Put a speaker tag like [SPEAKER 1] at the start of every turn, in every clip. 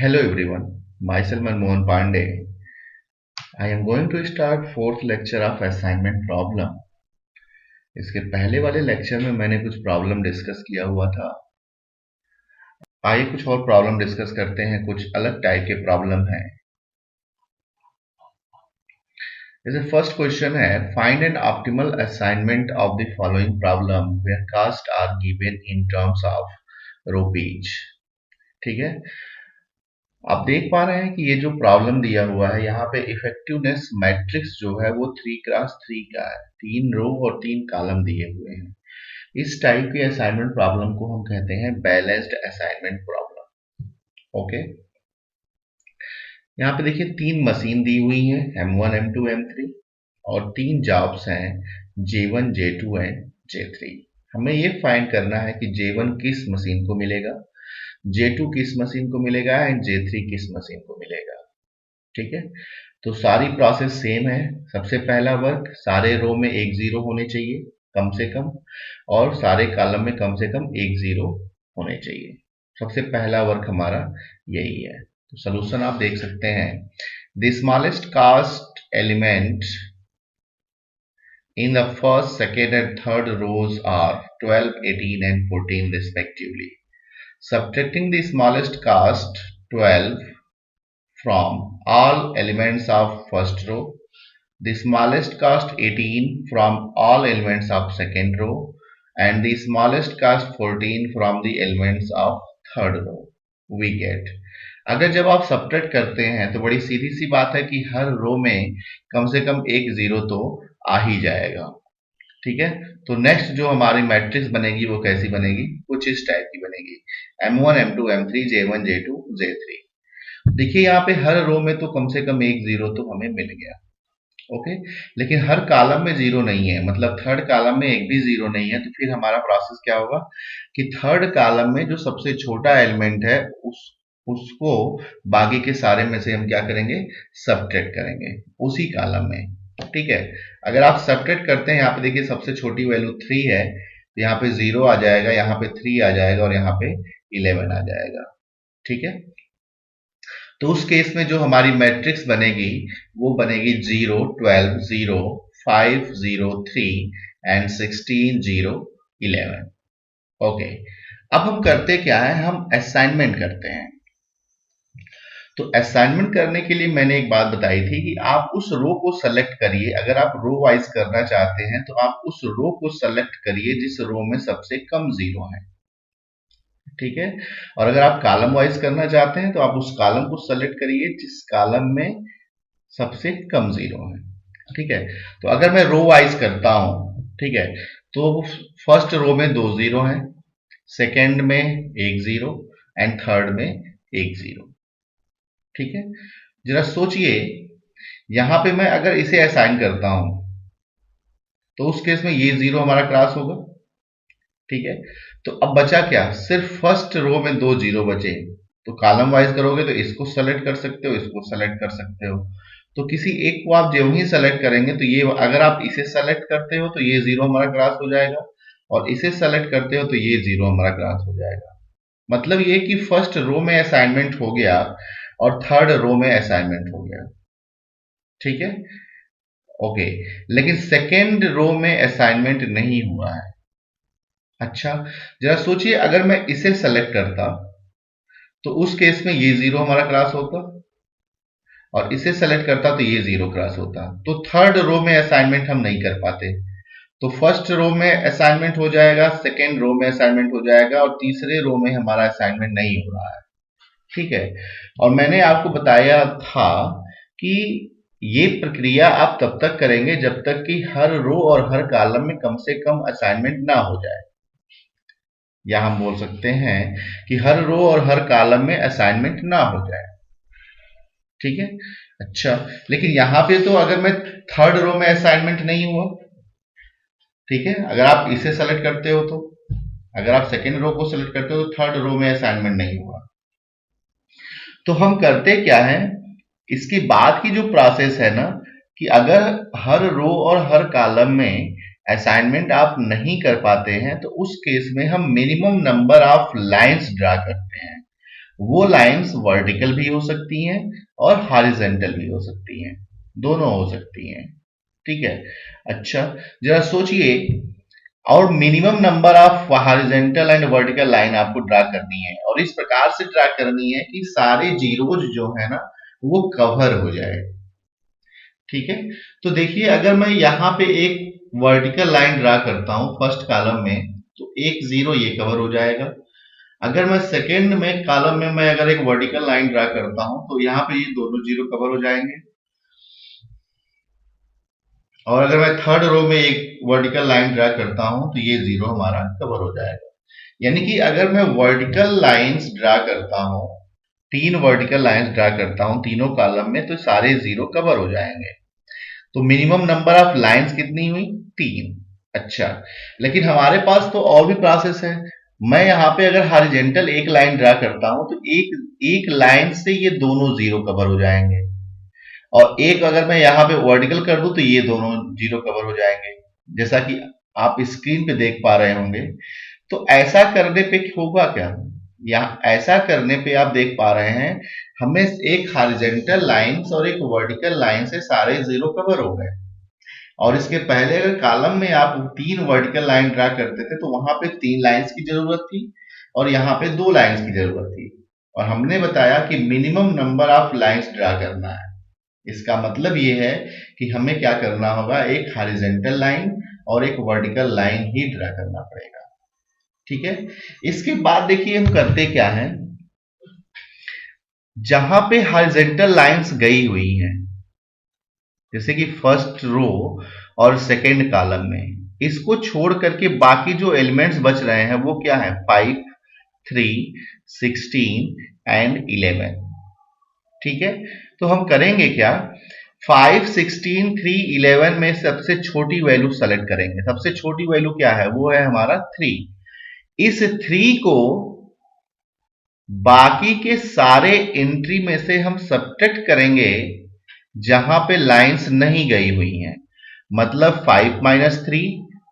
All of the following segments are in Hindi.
[SPEAKER 1] Hello everyone, myself Manmohan Pandey. I am going to start fourth lecture of assignment problem. इसके पहले वाले लेक्चर में मैंने कुछ प्रॉब्लम डिस्कस किया हुआ था। आइए कुछ और प्रॉब्लम डिस्कस करते हैं, कुछ अलग टाइप के प्रॉब्लम हैं। जैसे फर्स्ट क्वेश्चन है, find an optimal assignment of the following problem where cost are given in terms of rupees. ठीक है, आप देख पा रहे हैं कि ये जो प्रॉब्लम दिया हुआ है यहाँ पे इफेक्टिवनेस मैट्रिक्स जो है वो 3x3 का है, 3 रो और 3 कॉलम दिए हुए हैं। इस टाइप के असाइनमेंट प्रॉब्लम को हम कहते हैं बैलेंस्ड असाइनमेंट प्रॉब्लम। ओके, यहाँ पे देखिए 3 मशीन दी हुई हैं, M1 M2 M3, और 3 जॉब्स हैं J1 J2 एंड J3। हमें ये फाइंड करना है कि J1 किस मशीन को मिलेगा, J2 किस मशीन को मिलेगा एंड J3 किस मशीन को मिलेगा। ठीक है, तो सारी प्रोसेस सेम है। सबसे पहला वर्क, सारे रो में एक जीरो होने चाहिए कम से कम, और सारे कॉलम में कम से कम एक जीरो होने चाहिए। सबसे पहला वर्क हमारा यही है। तो सॉल्यूशन आप देख सकते हैं, the smallest cost element in the first, second and third rows are 12, 18 and 14 respectively. Subtracting the smallest cast 12 from all elements of first row, the smallest cast 18 from all elements of second row, and the smallest cast 14 from the elements of third row, we get. अगर जब आप सब्ट्रैक्ट करते हैं तो बड़ी सीधी सी बात है कि हर रो में कम से कम एक जीरो तो आ ही जाएगा। ठीक है, तो नेक्स्ट जो हमारी मैट्रिक्स बनेगी वो कैसी बनेगी, कुछ इस टाइप की बनेगी, M1 M2 M3 J1 J2 J3। देखिए यहाँ पे हर रो में तो कम से कम एक जीरो तो हमें मिल गया। ओके, लेकिन हर कॉलम में जीरो नहीं है, मतलब थर्ड कॉलम में एक भी जीरो नहीं है। तो फिर हमारा प्रोसेस क्या होगा कि थर्ड कॉलम में जो सबसे छोटा एलिमेंट है उसको बाकी के सारे में से हम क्या करेंगे, सब्ट्रैक्ट करेंगे उसी कॉलम में। ठीक है, अगर आप सब्ट्रैक्ट करते हैं, यहाँ पे देखिए सबसे छोटी वैल्यू 3 है, तो यहाँ पे 0 आ जाएगा, यहाँ पे 3 आ जाएगा और यहाँ पे 11 आ जाएगा। ठीक है, तो उस केस में जो हमारी मैट्रिक्स बनेगी वो बनेगी 0 12 0 5 0 3 एंड 16 0 11। ओके, अब हम करते क्या है, हम असाइनमेंट करते हैं। तो असाइनमेंट करने के लिए मैंने एक बात बताई थी कि आप उस रो को सेलेक्ट करिए। अगर आप रो वाइज करना चाहते हैं तो आप उस रो को सेलेक्ट करिए जिस रो में सबसे कम जीरो है। ठीक है, और अगर आप कॉलम वाइज करना चाहते हैं तो आप उस कॉलम को सेलेक्ट करिए जिस कॉलम में सबसे कम जीरो है। ठीक है, तो अगर मैं रो वाइज करता हूं, ठीक है, तो फर्स्ट रो में 2 जीरो है, सेकेंड में एक जीरो एंड थर्ड में एक जीरो। ठीक है, जरा सोचिए, यहां पे मैं अगर इसे असाइन करता हूं तो उस केस में ये जीरो हमारा क्रॉस होगा। ठीक है, तो अब बचा क्या, सिर्फ फर्स्ट रो में 2 जीरो बचे। तो कॉलम वाइज करोगे तो इसको सेलेक्ट कर सकते हो, इसको सेलेक्ट कर सकते हो। तो किसी एक को आप जो ही सेलेक्ट करेंगे तो ये, अगर आप इसे सेलेक्ट करते हो तो ये जीरो हमारा क्रॉस हो जाएगा, और इसे सेलेक्ट करते हो तो ये जीरो हमारा क्रॉस हो जाएगा। मतलब ये कि फर्स्ट रो में असाइनमेंट हो गया और थर्ड रो में असाइनमेंट हो गया। ठीक है, ओके, लेकिन सेकेंड रो में असाइनमेंट नहीं हुआ है। अच्छा, जरा सोचिए, अगर मैं इसे सेलेक्ट करता तो उस केस में ये जीरो हमारा क्रॉस होता, और इसे सेलेक्ट करता तो ये जीरो क्रॉस होता। तो थर्ड रो में असाइनमेंट हम नहीं कर पाते। तो फर्स्ट रो में असाइनमेंट हो जाएगा, सेकेंड रो में असाइनमेंट हो जाएगा, और तीसरे रो में हमारा असाइनमेंट नहीं हो रहा है। ठीक है, और मैंने आपको बताया था कि ये प्रक्रिया आप तब तक करेंगे जब तक कि हर रो और हर कॉलम में कम से कम असाइनमेंट ना हो जाए, या हम बोल सकते हैं कि हर रो और हर कॉलम में असाइनमेंट ना हो जाए। ठीक है, अच्छा, लेकिन यहां पे तो अगर मैं थर्ड रो में असाइनमेंट नहीं हुआ, ठीक है, अगर आप इसे सेलेक्ट करते हो तो, अगर आप सेकेंड रो को सेलेक्ट करते हो तो थर्ड रो में असाइनमेंट नहीं हुआ। तो हम करते क्या है, इसके बाद की जो प्रोसेस है ना, कि अगर हर रो और हर कॉलम में असाइनमेंट आप नहीं कर पाते हैं तो उस केस में हम minimum number of lines draw करते हैं। वो लाइंस वर्टिकल भी हो सकती हैं और हॉरिजॉन्टल भी हो सकती हैं, दोनों हो सकती हैं। ठीक है। अच्छा, जरा सोचिए, और minimum number of horizontal and vertical line आपको ड्रा करनी है, और इस प्रकार से ड्रा करनी है कि सारे जीरोज जो है ना वो कवर हो जाए। ठीक है। तो देखिए, अगर मैं यहाँ पे एक वर्टिकल लाइन ड्रा करता हूं फर्स्ट कॉलम में, तो एक जीरो ये कवर हो जाएगा। अगर मैं सेकेंड में कॉलम में मैं अगर एक वर्टिकल लाइन ड्रा करता हूं तो यहाँ पे ये दोनों जीरो कवर हो जाएंगे। और अगर मैं थर्ड रो में एक वर्टिकल लाइन ड्रा करता हूं तो ये जीरो हमारा कवर हो जाएगा। यानी कि अगर मैं वर्टिकल लाइंस ड्रा करता हूं, तीन वर्टिकल लाइंस ड्रा करता हूं तीनों कॉलम में, तो सारे जीरो कवर हो जाएंगे। तो मिनिमम नंबर ऑफ लाइंस कितनी हुई? 3। अच्छा, लेकिन हमारे पास तो और भी प्रोसेस है। मैं यहाँ पे अगर हॉरिजॉन्टल एक लाइन ड्रा करता हूं तो एक एक लाइन से ये दोनों जीरो कवर हो जाएंगे, और एक अगर मैं यहाँ पे वर्टिकल कर दूं तो ये दोनों जीरो कवर हो जाएंगे, जैसा कि आप स्क्रीन पे देख पा रहे होंगे। तो ऐसा करने पे होगा क्या? या ऐसा करने पे आप देख पा रहे हैं हमें एक हॉरिजॉन्टल लाइंस और एक वर्टिकल लाइन से सारे जीरो कवर हो गए। और इसके पहले अगर कॉलम में आप तीन वर्टिकल लाइन ड्रा करते थे तो वहां पे तीन लाइंस की जरूरत थी और यहाँ पे दो लाइंस की जरूरत थी, और हमने बताया कि minimum number of lines draw करना है। इसका मतलब ये है कि हमें क्या करना होगा, एक हॉरिजॉन्टल लाइन और एक वर्टिकल लाइन ही ड्रा करना पड़ेगा। ठीक है। इसके बाद देखिए हम करते क्या है, जहां पे हॉरिजॉन्टल लाइंस गई हुई हैं, जैसे कि फर्स्ट रो और सेकेंड कॉलम में, इसको छोड़ करके बाकी जो एलिमेंट्स बच रहे हैं वो क्या है? 5, 3, 16 एंड 11। ठीक है। तो हम करेंगे क्या, 5, 16, 3, 11 में सबसे छोटी वैल्यू सेलेक्ट करेंगे। सबसे छोटी वैल्यू क्या है? वो है हमारा 3। इस 3 को बाकी के सारे एंट्री में से हम सब्ट्रैक्ट करेंगे जहां पे लाइंस नहीं गई हुई हैं। मतलब 5 minus 3,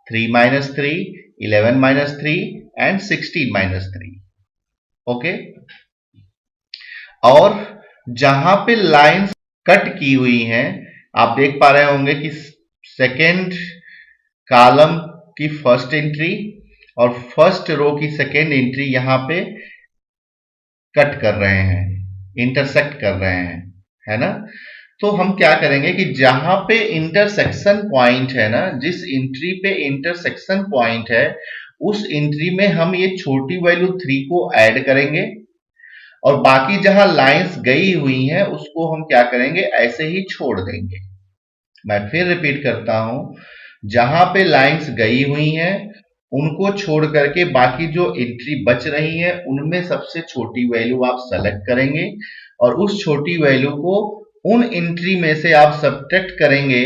[SPEAKER 1] 3 minus 3, 11 minus 3 and 16 minus 3। Okay. और जहां पे लाइंस कट की हुई हैं, आप देख पा रहे होंगे कि सेकेंड कॉलम की फर्स्ट एंट्री और फर्स्ट रो की सेकेंड एंट्री यहां पे कट कर रहे हैं, इंटरसेक्ट कर रहे हैं, है ना। तो हम क्या करेंगे कि जहां पे इंटरसेक्शन पॉइंट है ना, जिस एंट्री पे इंटरसेक्शन पॉइंट है उस एंट्री में हम ये छोटी वैल्यू 3 को ऐड करेंगे, और बाकी जहां लाइंस गई हुई हैं उसको हम क्या करेंगे, ऐसे ही छोड़ देंगे। मैं फिर रिपीट करता हूं, जहां पे लाइंस गई हुई हैं उनको छोड़ करके बाकी जो एंट्री बच रही है उनमें सबसे छोटी वैल्यू आप सेलेक्ट करेंगे, और उस छोटी वैल्यू को उन एंट्री में से आप सब्ट्रैक्ट करेंगे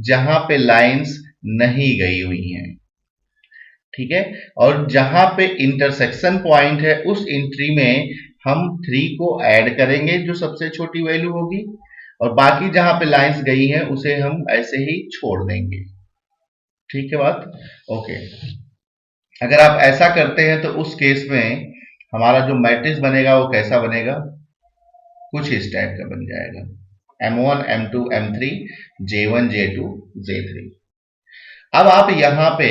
[SPEAKER 1] जहां पे लाइंस नहीं गई हुई हैं। ठीक है। और जहां पे इंटरसेक्शन पॉइंट है उस एंट्री में हम 3 को ऐड करेंगे जो सबसे छोटी वैल्यू होगी, और बाकी जहां पे लाइंस गई हैं उसे हम ऐसे ही छोड़ देंगे। ठीक है बात? ओके। अगर आप ऐसा करते हैं तो उस केस में हमारा जो मैट्रिक्स बनेगा वो कैसा बनेगा? कुछ इस टाइप का बन जाएगा, M1, M2, M3, J1, J2, J3। अब आप यहां पे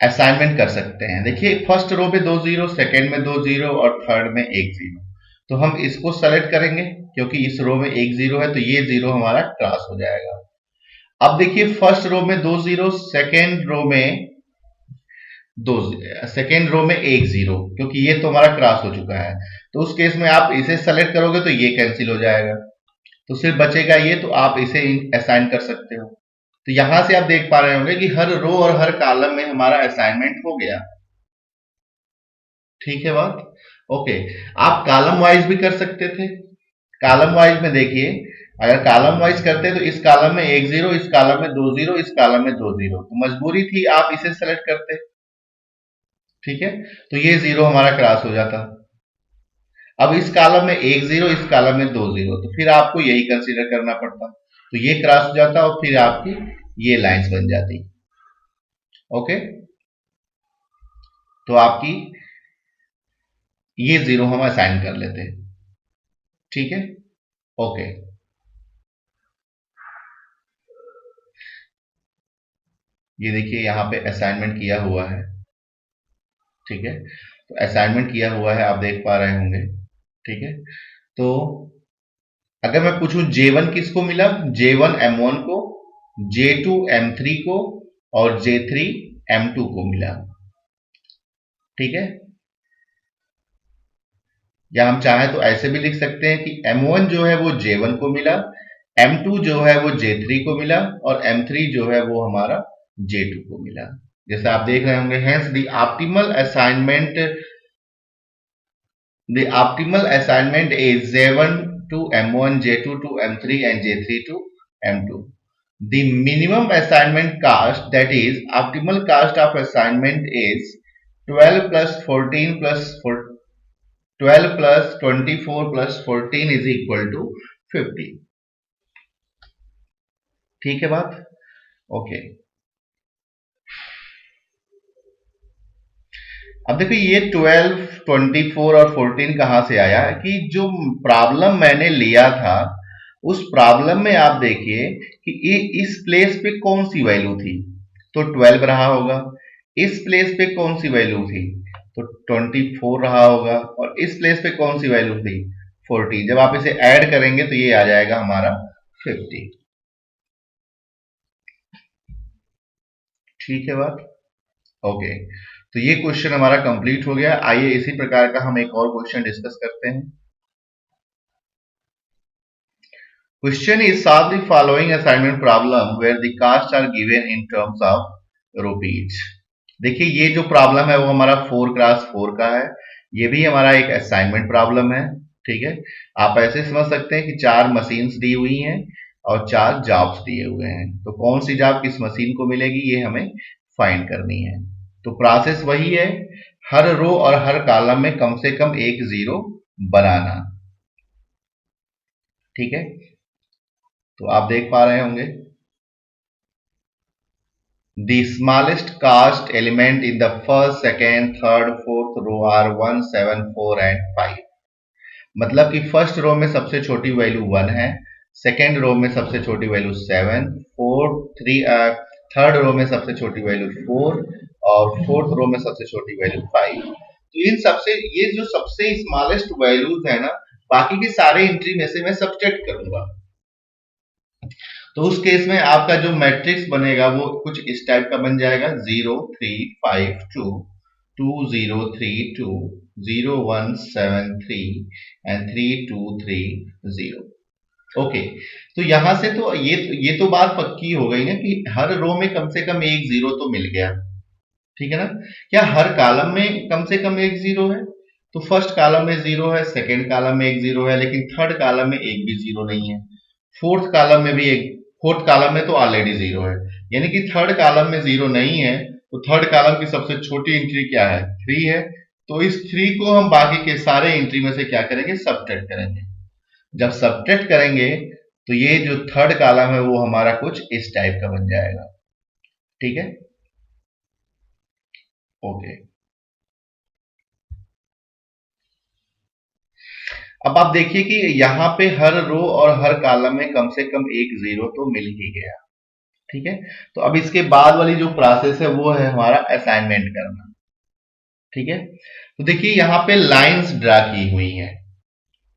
[SPEAKER 1] असाइनमेंट कर सकते हैं। देखिए, फर्स्ट रो पे 2 जीरो, सेकेंड में 2 जीरो और थर्ड में 1 जीरो। तो हम इसको सेलेक्ट करेंगे क्योंकि इस रो में 1 जीरो है, तो ये जीरो हमारा क्रॉस हो जाएगा। अब देखिए, फर्स्ट रो में 2 जीरो, सेकेंड रो में सेकेंड रो में 1 जीरो, क्योंकि ये तो हमारा क्रॉस हो चुका है। तो उस केस में आप इसे सेलेक्ट करोगे तो ये कैंसिल हो जाएगा, तो सिर्फ बचेगा ये, तो आप इसे असाइन कर सकते हो। तो यहां से आप देख पा रहे होंगे कि हर रो और हर कॉलम में हमारा असाइनमेंट हो गया। ठीक है बात? ओके। आप कॉलम वाइज भी कर सकते थे। कॉलम वाइज में देखिए, अगर कॉलम वाइज करते तो इस कॉलम में 1 जीरो, इस कॉलम में 2 जीरो, इस कॉलम में 2 जीरो, तो मजबूरी थी आप इसे सेलेक्ट करते। ठीक है। तो ये जीरो हमारा क्रॉस हो जाता। अब इस कॉलम में 1 जीरो, इस कॉलम में 2 जीरो, तो फिर आपको यही कंसीडर करना पड़ता, तो ये क्रॉस हो जाता और फिर आपकी ये लाइंस बन जाती। ओके। तो आपकी ये 0 हम असाइन कर लेते हैं। ठीक है, ओके। ये देखिए यहां पे असाइनमेंट किया हुआ है। ठीक है, तो असाइनमेंट किया हुआ है, आप देख पा रहे होंगे। ठीक है, तो अगर मैं पूछूं J1 किसको मिला, J1 M1 को, J2 M3 को और J3 M2 को मिला। ठीक है, या हम चाहें तो ऐसे भी लिख सकते हैं कि M1 जो है वो J1 को मिला, M2 जो है वो J3 को मिला और M3 जो है वो हमारा J2 को मिला। जैसे आप देख रहे होंगे, hence the optimal assignment is J1 to M1, J2 to M3 and J3 to M2. The minimum assignment cost, that is optimal cost of assignment, is 12 plus 14 plus 12 plus 24 plus 14 is equal to 50. ठीक है बात, ओके। अब देखिए ये 12, 24 और 14 कहां से आया कि जो प्रॉब्लम मैंने लिया था उस प्रॉब्लम में आप देखिए कि ये इस प्लेस पे कौन सी वैल्यू थी, तो 12 रहा होगा। इस प्लेस पे कौन सी वैल्यू थी, तो 24 रहा होगा। और इस प्लेस पे कौन सी वैल्यू थी, 40। जब आप इसे ऐड करेंगे तो ये आ जाएगा हमारा 50। ठीक है बात, ओके। तो ये क्वेश्चन हमारा कंप्लीट हो गया। आइए इसी प्रकार का हम एक और क्वेश्चन डिस्कस करते हैं। Question is, solve the following assignment problem where the costs are given in terms of rupees. देखिए ये जो प्रॉब्लम है वो हमारा 4x4 का है। ये भी हमारा एक असाइनमेंट प्रॉब्लम है। ठीक है, आप ऐसे समझ सकते हैं कि 4 मशीन्स दी हुई हैं और 4 जॉब्स दिए हुए हैं। तो कौन सी जॉब किस मशीन को मिलेगी ये हमें फाइंड करनी है। तो प्रोसेस वही है, हर रो और हर कॉलम में कम से कम एक 0 बनाना। ठीक है, तो आप देख पा रहे होंगे, the smallest cost element in the first, second, third, fourth row are 1, 7, 4 and 5। मतलब कि फर्स्ट रो में सबसे छोटी वैल्यू 1 है, सेकेंड रो में सबसे छोटी वैल्यू 7, थर्ड रो में सबसे छोटी वैल्यू 4 और फोर्थ रो में सबसे छोटी वैल्यू 5। तो इन सबसे ये जो सबसे स्मॉलेस्ट वैल्यूज है ना, बाकी के सारे एंट्री में से मैं सब्ट्रैक्ट करूंगा। तो उस केस में आपका जो मैट्रिक्स बनेगा वो कुछ इस टाइप का बन जाएगा, 0, 3, 5, 2, 2, 0, 3, 2, 0, 1, 7, 3 एंड 3, 2, 3, 0। ओके, तो यहां से तो ये तो बात पक्की हो गई ना कि हर रो में कम से कम एक 0 तो मिल गया। ठीक है ना, क्या हर कॉलम में कम से कम एक 0 है? तो फर्स्ट कॉलम में 0 है, सेकेंड कॉलम में एक 0 है, लेकिन थर्ड कॉलम में एक भी 0 नहीं है। फोर्थ कॉलम में भी फोर्थ कॉलम में तो ऑलरेडी 0 है, यानी कि थर्ड कॉलम में 0 नहीं है। तो थर्ड कॉलम की सबसे छोटी एंट्री क्या है, 3 है। तो इस 3 को हम बाकी के सारे एंट्री में से क्या करेंगे, सब्ट्रैक्ट करेंगे। जब सब्ट्रैक्ट करेंगे तो ये जो थर्ड कॉलम है वो हमारा कुछ इस टाइप का बन जाएगा। ठीक है, ओके। अब आप देखिए कि यहां पे हर रो और हर कॉलम में कम से कम एक 0 तो मिल ही गया। ठीक है, तो अब इसके बाद वाली जो प्रोसेस है वो है हमारा असाइनमेंट करना। ठीक है, तो देखिए यहां पे लाइंस ड्रा की हुई हैं।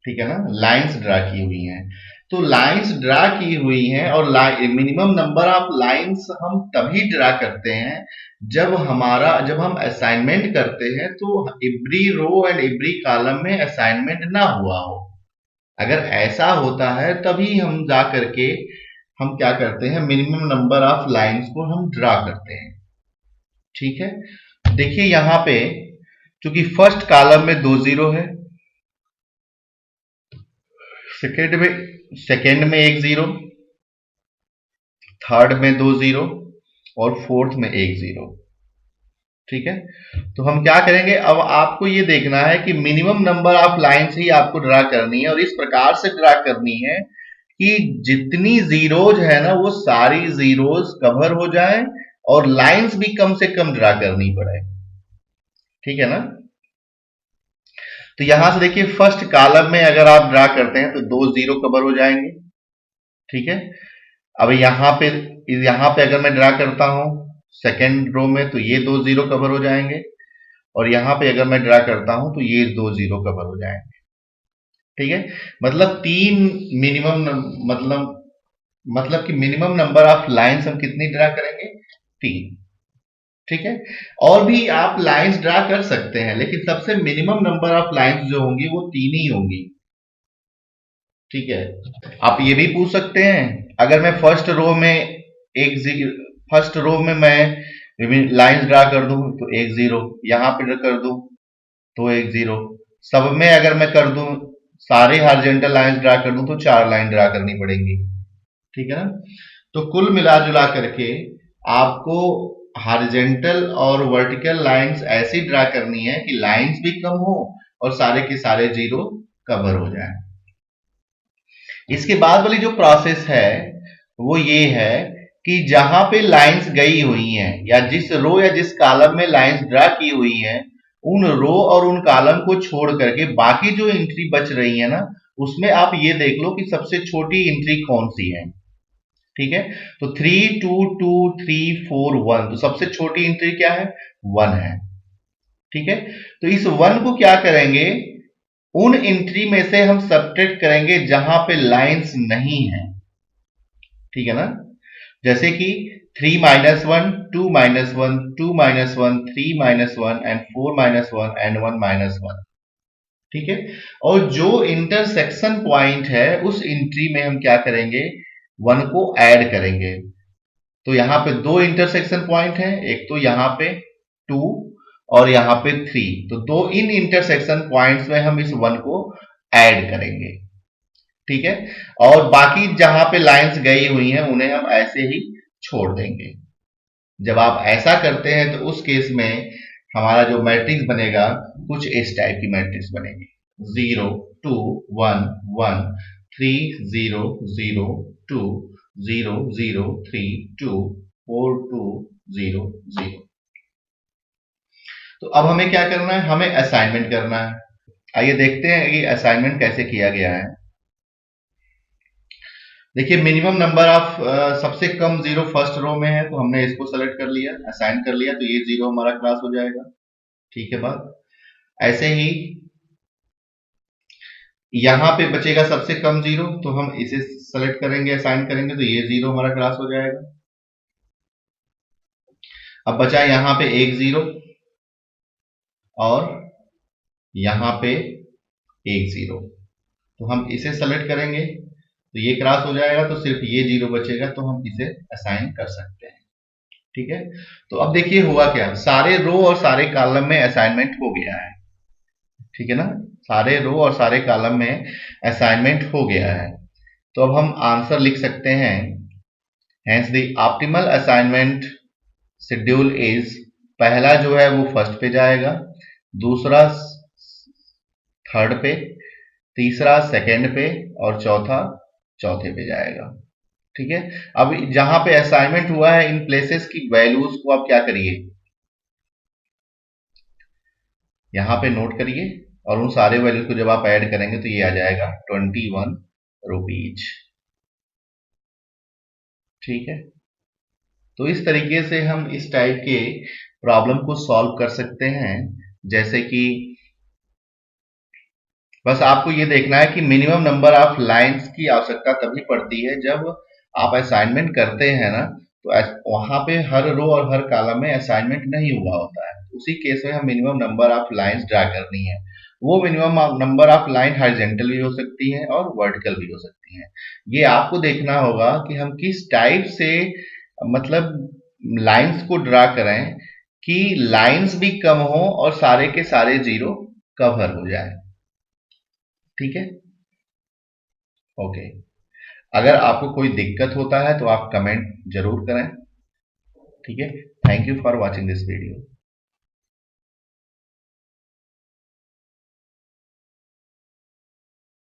[SPEAKER 1] ठीक है ना, लाइंस ड्रा की हुई हैं। तो लाइंस ड्रा की हुई हैं और मिनिमम नंबर ऑफ लाइंस हम तभी ड्रा करते हैं जब हम असाइनमेंट करते हैं तो every row and every column में असाइनमेंट ना हुआ हो। अगर ऐसा होता है तभी हम जा करके हम क्या करते हैं, मिनिमम नंबर ऑफ लाइंस को हम ड्रा करते हैं। ठीक है, देखिए यहां पे चूंकि फर्स्ट कॉलम में 2 0 है, सेकेंड में एक 0, थर्ड में 2 0 और फोर्थ में एक 0। ठीक है, तो हम क्या करेंगे, अब आपको ये देखना है कि मिनिमम नंबर ऑफ लाइंस ही आपको ड्रा करनी है और इस प्रकार से ड्रा करनी है कि जितनी जीरोज है ना वो सारी जीरोज कवर हो जाए और लाइंस भी कम से कम ड्रा करनी पड़े। ठीक है ना। तो यहां से देखिए फर्स्ट कॉलम में अगर आप ड्रा करते हैं तो 2 जीरो कवर हो जाएंगे, ठीक है। अब यहां पे अगर मैं ड्रा करता हूं सेकेंड रो में, तो ये 2 जीरो कवर हो जाएंगे, और यहां पे अगर मैं ड्रा करता हूं तो ये 2 जीरो कवर हो जाएंगे, ठीक है। मतलब तीन मिनिमम, मतलब कि मिनिमम नंबर ऑफ लाइंस हम कितनी ड्रा करेंगे, 3, ठीक है। और भी आप लाइंस ड्रा कर सकते हैं, लेकिन सबसे मिनिमम नंबर ऑफ लाइंस जो होंगी वो 3 ही होंगी, ठीक है। आप ये भी पूछ सकते हैं, अगर मैं फर्स्ट रो में मैं लाइंस ड्रा कर दूं तो 1 जीरो, यहां पे कर दूं तो 1 जीरो, सब में अगर मैं कर दूं, सारे हॉरिजॉन्टल लाइंस ड्रा कर दूं तो 4 लाइन ड्रा करनी पड़ेंगी, ठीक है ना। तो कुल मिला जुला करके आपको हॉरिजॉन्टल और वर्टिकल लाइंस ऐसी ड्रा करनी है कि लाइंस भी कम हो और सारे के सारे जीरो कवर हो जाएं। इसके बाद वाली जो प्रोसेस है वो ये है कि जहां पे लाइंस गई हुई हैं, या जिस रो या जिस कॉलम में लाइंस ड्रा की हुई हैं, उन रो और उन कॉलम को छोड़ करके बाकी जो एंट्री बच रही है ना, उसमें आप ये देख लो कि सबसे छोटी एंट्री कौन सी है, ठीक है। तो 3 2 2 3 4 1, तो सबसे छोटी एंट्री क्या है, 1 है, ठीक है। तो इस 1 को क्या करेंगे, उन एंट्री में से हम सब्ट्रैक्ट करेंगे जहां पे लाइंस नहीं है, ठीक है ना। जैसे कि 3 minus 1 2 minus 1 2 minus 1 3 minus 1 and 4 minus 1 and 1 minus 1, ठीक है। और जो इंटरसेक्शन पॉइंट है उस एंट्री में हम क्या करेंगे, 1 को ऐड करेंगे। तो यहां पे 2 इंटरसेक्शन पॉइंट है, एक तो यहां पे 2 और यहां पे 3, तो इन इंटरसेक्शन पॉइंट्स में हम इस 1 को ऐड करेंगे, ठीक है। और बाकी जहां पे लाइंस गई हुई हैं उन्हें हम ऐसे ही छोड़ देंगे। जब आप ऐसा करते हैं तो उस केस में हमारा जो मैट्रिक्स बनेगा कुछ इस टाइप की मैट्रिक्स बनेगी, 0 2 1 1 3 0 0 2 0 0 3 2 4 2 0 0। तो अब हमें क्या करना है, हमें असाइनमेंट करना है। आइए देखते हैं कि असाइनमेंट कैसे किया गया है। देखिए मिनिमम नंबर ऑफ सबसे कम जीरो फर्स्ट रो में है, तो हमने इसको सेलेक्ट कर लिया, असाइन कर लिया, तो ये जीरो हमारा क्लास हो जाएगा, ठीक है। बात ऐसे ही यहां पे बचेगा सबसे कम जीरो, तो हम इसे सेलेक्ट करेंगे, असाइन करेंगे, तो ये जीरो हमारा क्लास हो जाएगा। अब बचा यहां पे एक जीरो और यहां पे एक जीरो, तो हम इसे सेलेक्ट करेंगे, तो ये क्रॉस हो जाएगा, तो सिर्फ ये जीरो बचेगा, तो हम इसे असाइन कर सकते हैं, ठीक है। तो अब देखिए हुआ क्या, सारे रो और सारे कॉलम में असाइनमेंट हो गया है, ठीक है ना। सारे रो और सारे कॉलम में असाइनमेंट हो गया है, तो अब हम आंसर लिख सकते हैं, hence the optimal assignment schedule is, पहला जो है वो फर्स्ट पे जाएगा, दूसरा थर्ड पे, तीसरा सेकंड पे, और चौथा चौथे पे जाएगा, ठीक है। अब जहां पे असाइनमेंट हुआ है इन प्लेसेस की वैल्यूज को आप क्या करिए, यहां पे नोट करिए, और उन सारे वैल्यूज को जब आप ऐड करेंगे तो ये आ जाएगा 21 रुपीज, ठीक है। तो इस तरीके से हम इस टाइप के प्रॉब्लम को सॉल्व कर सकते हैं। जैसे कि बस आपको ये देखना है कि मिनिमम नंबर ऑफ लाइंस की आवश्यकता तभी पड़ती है जब आप असाइनमेंट करते हैं ना, तो वहां पे हर रो और हर कॉलम में असाइनमेंट नहीं हुआ होता है, उसी केस में हम minimum number of lines draw करनी है। वो minimum number of line horizontal भी हो सकती है और वर्टिकल भी हो सकती है। ये आपको देखना होगा कि हम किस टाइप से मतलब लाइंस को ड्रा करें कि लाइंस भी कम हो और सारे के सारे जीरो कवर हो जाए, ठीक है। ओके, अगर आपको कोई दिक्कत होता है तो आप कमेंट जरूर करें, ठीक है। Thank you for watching this video.